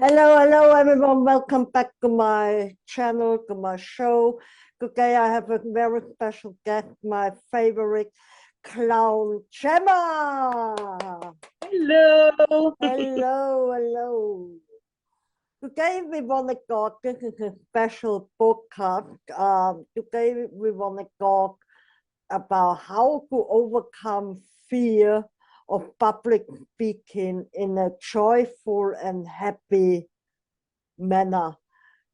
Hello, everyone. Welcome back to my channel, to my show. Today I have a very special guest, my favorite clown, Gemma. Hello. Hello. Today we want to talk, this is a special podcast. Today we want to talk about how to overcome fear of public speaking in a joyful and happy manner.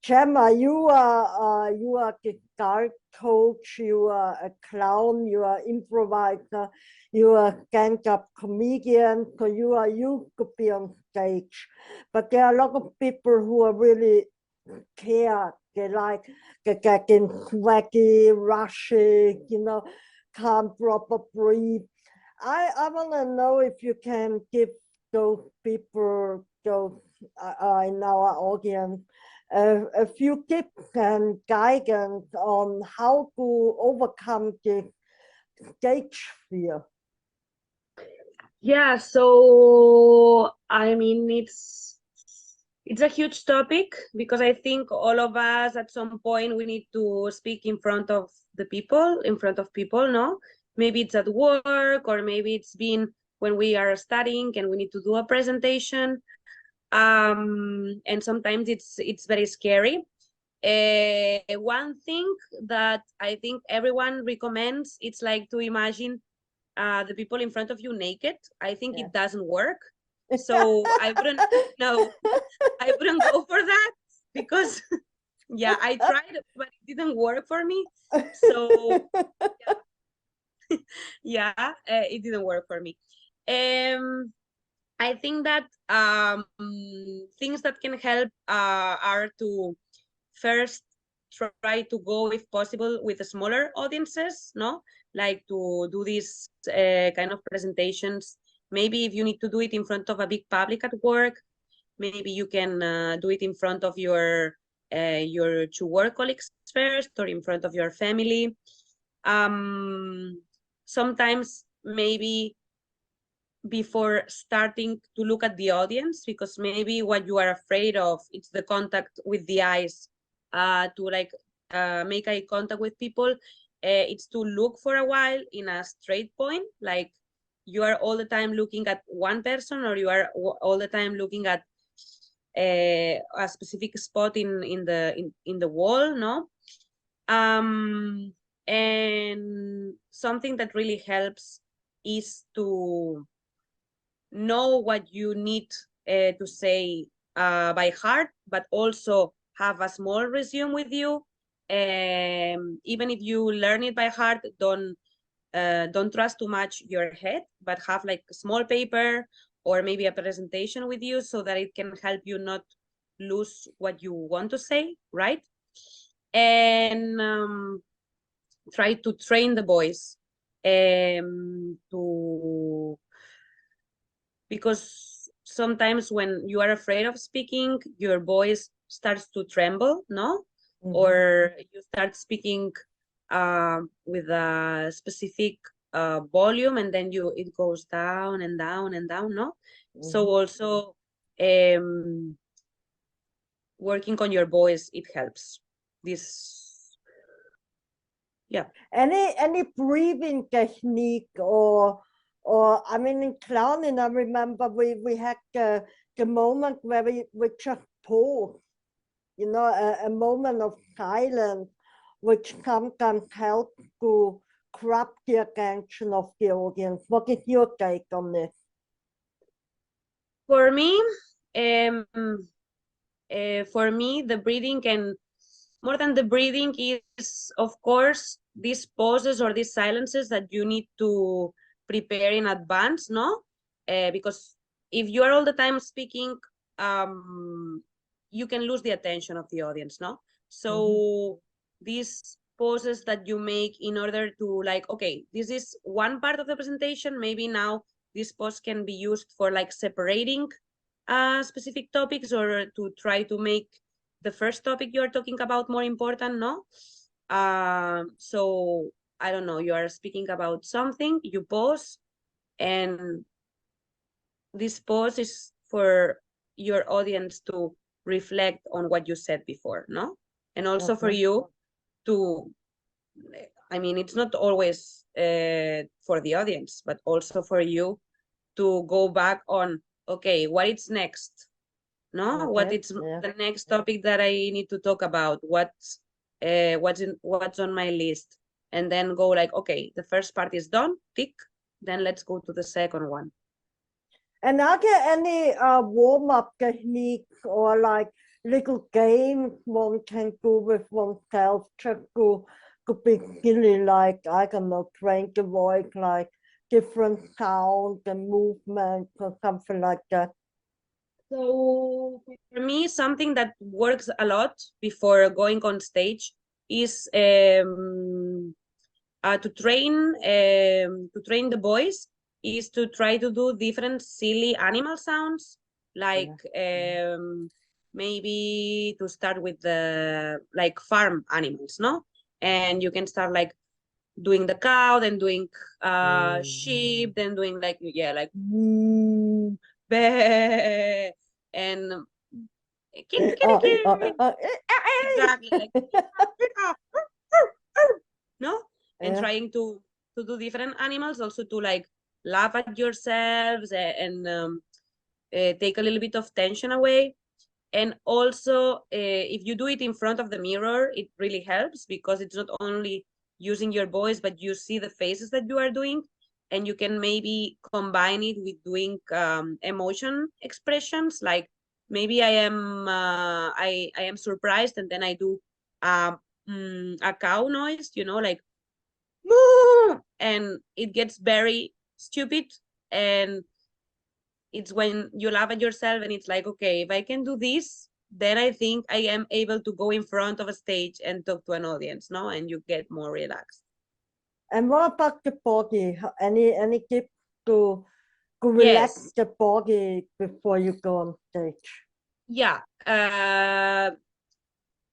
Gemma, you are a guitar coach, you are a clown, you are improviser, you are stand-up comedian, so you could be on stage. But there are a lot of people who are really scared. They're getting sweaty, rushing, can't proper breathe. I want to know if you can give those people, those in our audience, a few tips and guidance on how to overcome the stage fear. Yeah, so I mean it's a huge topic because I think all of us at some point we need to speak in front of people, no? Maybe it's at work or maybe it's been when we are studying and we need to do a presentation. And sometimes it's very scary. One thing that I think everyone recommends, it's like to imagine the people in front of you naked. I think it doesn't work. So I wouldn't go for that because yeah, I tried, but it didn't work for me. So yeah, it didn't work for me. I think that things that can help are to first try to go, if possible, with smaller audiences, no? Like to do these kind of presentations. Maybe if you need to do it in front of a big public at work, maybe you can do it in front of your two work colleagues first or in front of your family. Sometimes maybe before starting to look at the audience, because maybe what you are afraid of, it's the contact with the eyes, to like make eye contact with people. It's to look for a while in a straight point, like you are all the time looking at one person or you are all the time looking at a specific spot in the wall, no? And something that really helps is to know what you need to say by heart, but also have a small resume with you. Even if you learn it by heart, don't trust too much your head, but have like a small paper or maybe a presentation with you so that it can help you not lose what you want to say, right? And try to train the voice to, because sometimes when you are afraid of speaking, your voice starts to tremble, no? Mm-hmm. Or you start speaking with a specific volume, and then it goes down and down and down, no? Mm-hmm. So also working on your voice, it helps. This, yeah. Any breathing technique or I mean, in clowning, I remember we had the moment where we just pause, a moment of silence, which sometimes helps to grab the attention of the audience. What is your take on this? For me, the breathing, and more than the breathing is, of course, these pauses or these silences that you need to prepare in advance, no? Because if you are all the time speaking, you can lose the attention of the audience, no? So these pauses that you make in order to, like, okay, this is one part of the presentation, maybe now this pause can be used for like separating specific topics, or to try to make the first topic you're talking about more important, no? So I don't know, you are speaking about something, you pause, and this pause is for your audience to reflect on what you said before, no? And also for you to, I mean, it's not always for the audience, but also for you to go back on, okay, what is next? No, what it's the next topic that I need to talk about? What's on my list? And then go like, okay, the first part is done, tick. Then let's go to the second one. And are there any warm-up techniques or like little games one can do with oneself just to begin, like, I don't know, train the voice, like different sounds and movements or something like that? So for me, something that works a lot before going on stage is to train the voice is to try to do different silly animal sounds, like maybe to start with the like farm animals, no? And you can start like doing the cow, then doing sheep, then doing like like moo, bah, and exactly like no, and trying to do different animals, also to like laugh at yourselves and take a little bit of tension away. And also if you do it in front of the mirror, it really helps because it's not only using your voice, but you see the faces that you are doing, and you can maybe combine it with doing emotion expressions, like maybe I am surprised, and then I do a cow noise, like moo, and it gets very stupid, and it's when you laugh at yourself and it's like, okay, if I can do this, then I think I am able to go in front of a stage and talk to an audience, no? And you get more relaxed. And what about the body? Any tips to relax the body before you go on stage? Yeah.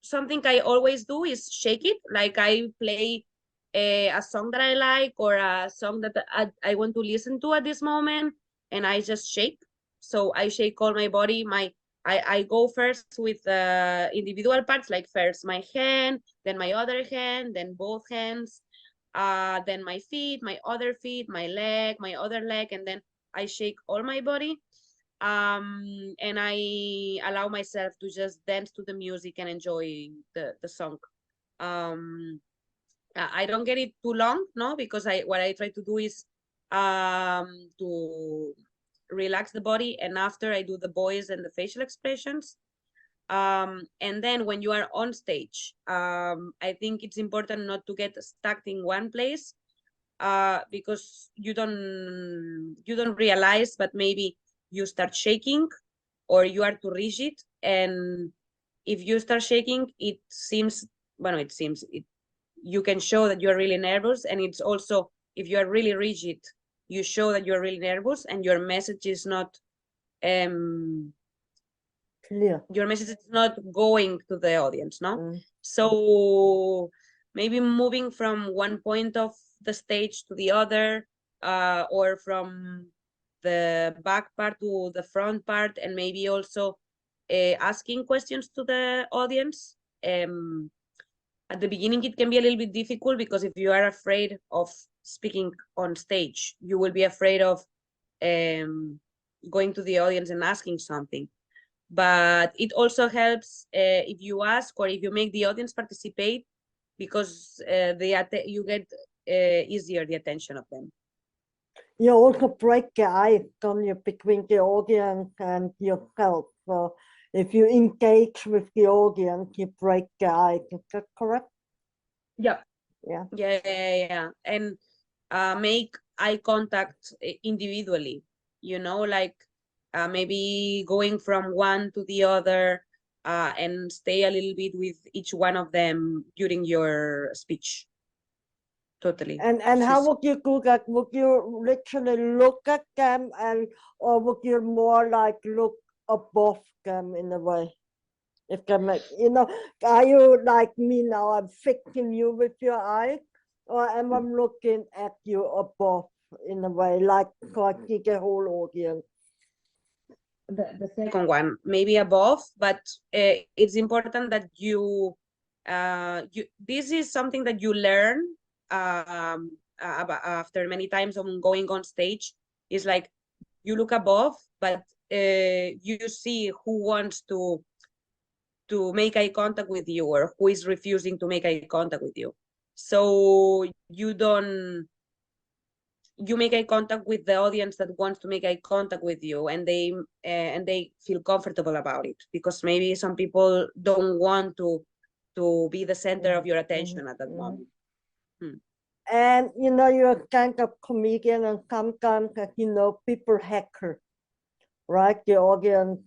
Something I always do is shake it. Like I play a song that I like, or a song that I want to listen to at this moment, and I just shake. So I shake all my body. I go first with individual parts, like first my hand, then my other hand, then both hands, then my feet, my other feet, my leg, my other leg, and then I shake all my body. And I allow myself to just dance to the music and enjoy the song. I don't get it too long, no, because what I try to do is to relax the body, and after I do the voice and the facial expressions. And then when you are on stage, I think it's important not to get stuck in one place, because you don't realize, but maybe you start shaking or you are too rigid. And if you start shaking, it seems, you can show that you're really nervous. And it's also, if you are really rigid, you show that you're really nervous and your message is not clear. Your message is not going to the audience, no? So maybe moving from one point of the stage to the other, or from the back part to the front part, and maybe also asking questions to the audience. At the beginning, it can be a little bit difficult, because if you are afraid of speaking on stage, you will be afraid of going to the audience and asking something. But it also helps if you ask, or if you make the audience participate, because you get easier the attention of them. You also break the ice between the audience and yourself. So if you engage with the audience, you break the ice. Is that correct? Yeah. Yeah. And make eye contact individually, like maybe going from one to the other, and stay a little bit with each one of them during your speech. Totally. And how would you do that? Would you literally look at them, or would you more like look above them in a way? If they make, are you like me now? I'm fixing you with your eyes, or am I looking at you above in a way, like I see the whole audience? the second one, maybe above, but it's important that you this is something that you learn after many times of going on stage. Is like you look above, but you see who wants to make eye contact with you or who is refusing to make eye contact with you. So you make eye contact with the audience that wants to make eye contact with you, and they feel comfortable about it, because maybe some people don't want to be the center of your attention at that moment. And you're a kind of comedian, and sometimes people heckle, right? The audience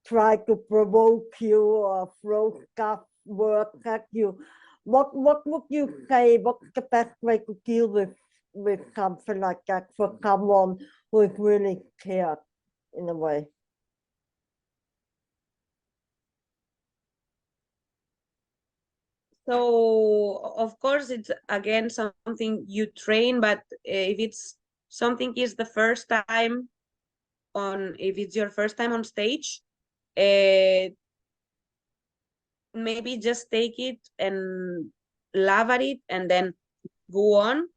try to provoke you or throw stuff, work at you. What would you say? What's the best way to deal with something like that for someone who is really scared in a way? So of course it's again something you train, but if it's something is the first time if it's your first time on stage, maybe just take it and laugh at it and then go on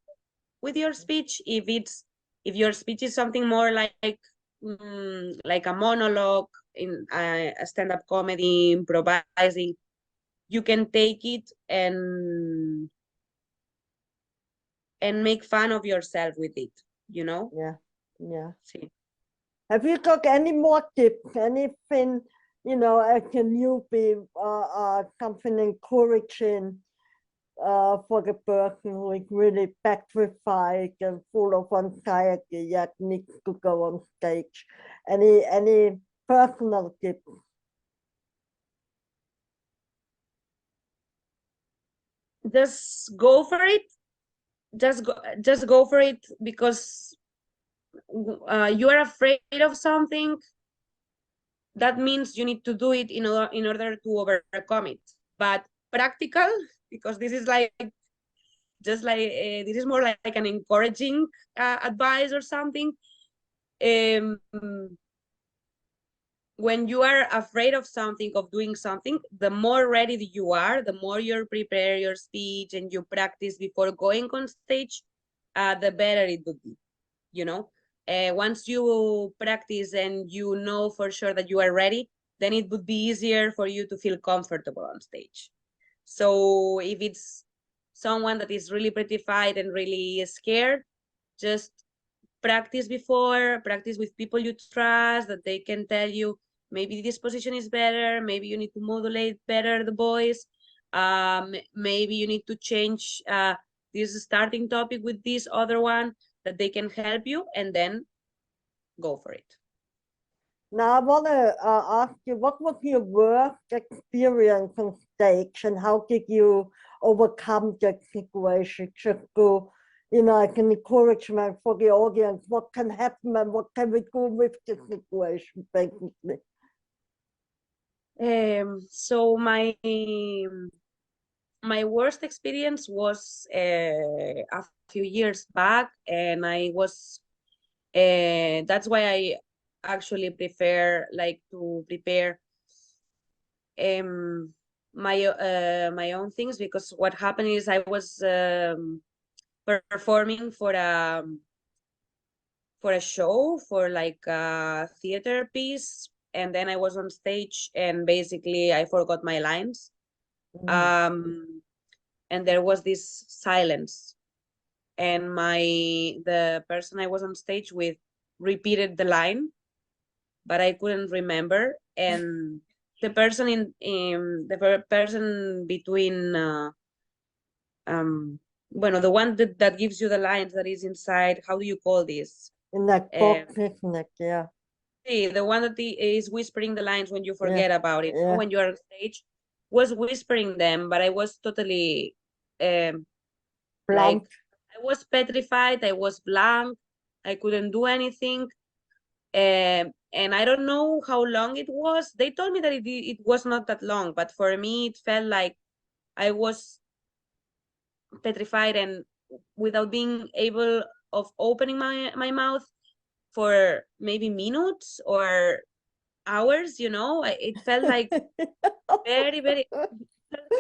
with your speech. If your speech is something more like a monologue in a stand-up comedy, improvising, you can take it and make fun of yourself with it, Yeah. See. Have you got any more tips? Anything, as a newbie, something encouraging for the person who is really petrified and full of anxiety yet needs to go on stage? Any personal tips? Just go for it. Just go for it, because you are afraid of something. That means you need to do it in order to overcome it. But practical, because this is like just like this is more like an encouraging advice or something. When you are afraid of something, of doing something, the more ready you are, the more you prepare your speech and you practice before going on stage, the better it would be, once you practice and you know for sure that you are ready, then it would be easier for you to feel comfortable on stage. So if it's someone that is really petrified and really scared, just practice with people you trust, that they can tell you, maybe this position is better, maybe you need to modulate better the voice, maybe you need to change this starting topic with this other one, that they can help you, and then go for it. Now, I want to ask you, what was your worst experience on stage, and how did you overcome that situation? Just to, like an encouragement for the audience, what can happen and what can we do with the situation, basically. So my worst experience was a few years back, and I was that's why I actually prefer to prepare my own things, because what happened is I was performing for a show, for like a theater piece, and then I was on stage and basically I forgot my lines. And there was this silence, and the person I was on stage with repeated the line, but I couldn't remember. And the person the person between the one that gives you the lines, that is inside, how do you call this? In that box, yeah. The one that is whispering the lines when you forget about it, yeah. when you are on stage, was whispering them, but I was totally Blank. I was petrified, I was blank, I couldn't do anything. And I don't know how long it was. They told me that it was not that long, but for me it felt like I was petrified and without being able of opening my mouth for maybe minutes, or hours, you know. It felt like very, very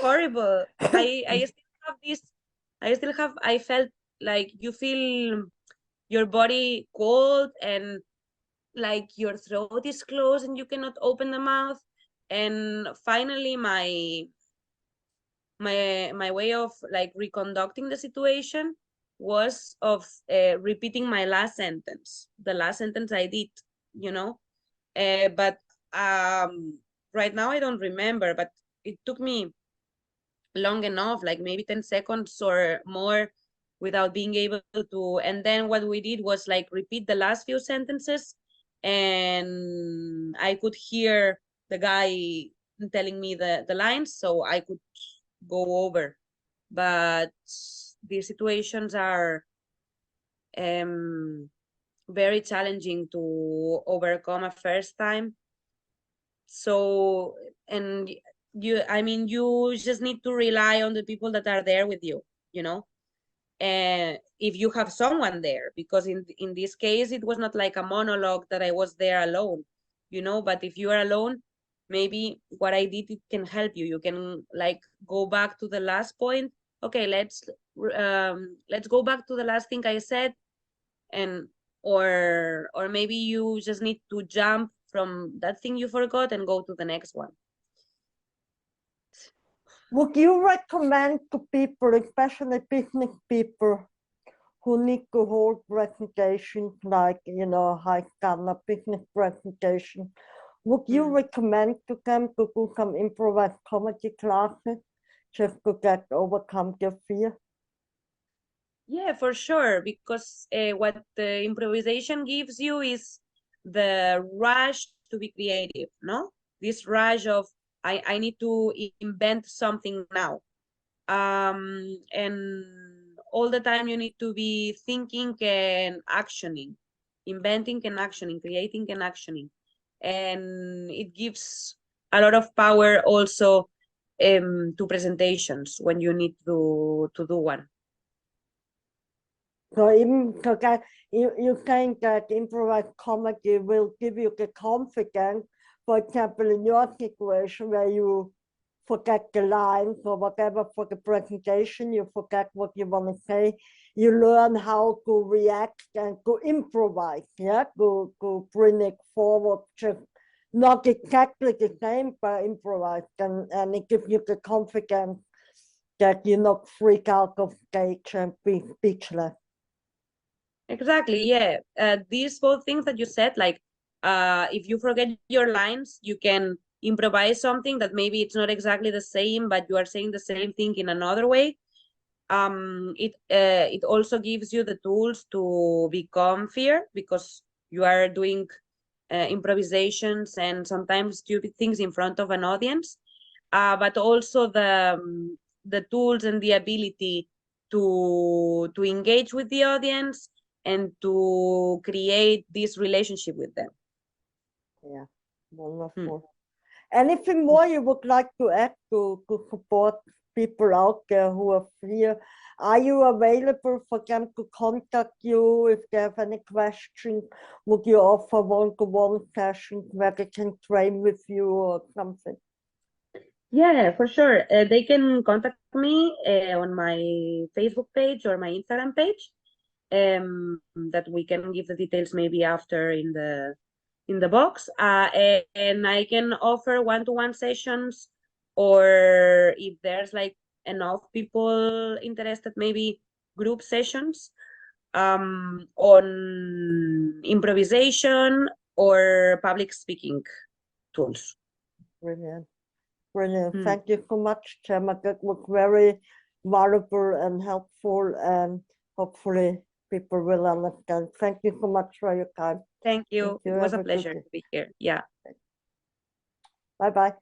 horrible. I still have this, I felt like you feel your body cold and like your throat is closed and you cannot open the mouth. And finally my way of like reconducting the situation was of repeating my last sentence, the last sentence I did, you know. But right now I don't remember, but it took me long enough, like maybe 10 seconds or more, without being able to. And then what we did was like repeat the last few sentences, and I could hear the guy telling me the lines, so I could go over. But these situations are very challenging to overcome a first time. So, and I mean, you just need to rely on the people that are there with you, you know, and if you have someone there, because in this case, it was not like a monologue that I was there alone, you know. But if you are alone, maybe what I did, it can help you. You can like go back to the last point. Okay, let's go back to the last thing I said, and or maybe you just need to jump from that thing you forgot and go to the next one. Would you recommend to people, especially business people, who need to hold presentations like, you know, high standard business presentation, would you recommend to them to do some improvised comedy classes just to overcome their fear? Yeah, for sure, because what the improvisation gives you is the rush to be creative, no? This rush of I need to invent something now. And all the time you need to be thinking and actioning, inventing and actioning, creating and actioning. And it gives a lot of power also to presentations when you need to do one. So even so that you think that improvised comedy will give you the confidence, for example, in your situation where you forget the lines or whatever for the presentation, you forget what you want to say, you learn how to react and to improvise, yeah, to bring it forward, just not exactly the same, but improvise, and it gives you the confidence that you not freak out of stage and be speechless. Exactly, yeah. These both things that you said, like if you forget your lines, you can improvise something that maybe it's not exactly the same, but you are saying the same thing in another way. It also gives you the tools to become fear, because you are doing improvisations and sometimes stupid things in front of an audience. But also the tools and the ability to engage with the audience and to create this relationship with them. Yeah, wonderful. Anything more you would like to add to support people out there who are fear? Are you available for them to contact you if they have any questions? Would you offer one-to-one sessions where they can train with you or something? Yeah, for sure. They can contact me on my Facebook page or my Instagram page. That we can give the details maybe after in the box. And I can offer one-to-one sessions, or if there's like enough people interested, maybe group sessions on improvisation or public speaking tools. Brilliant. Brilliant. Thank you so much, Gemma. That was very valuable and helpful, and hopefully people will understand. Thank you so much for your time. Thank you. It was a Have pleasure good to be here. Yeah. Bye-bye.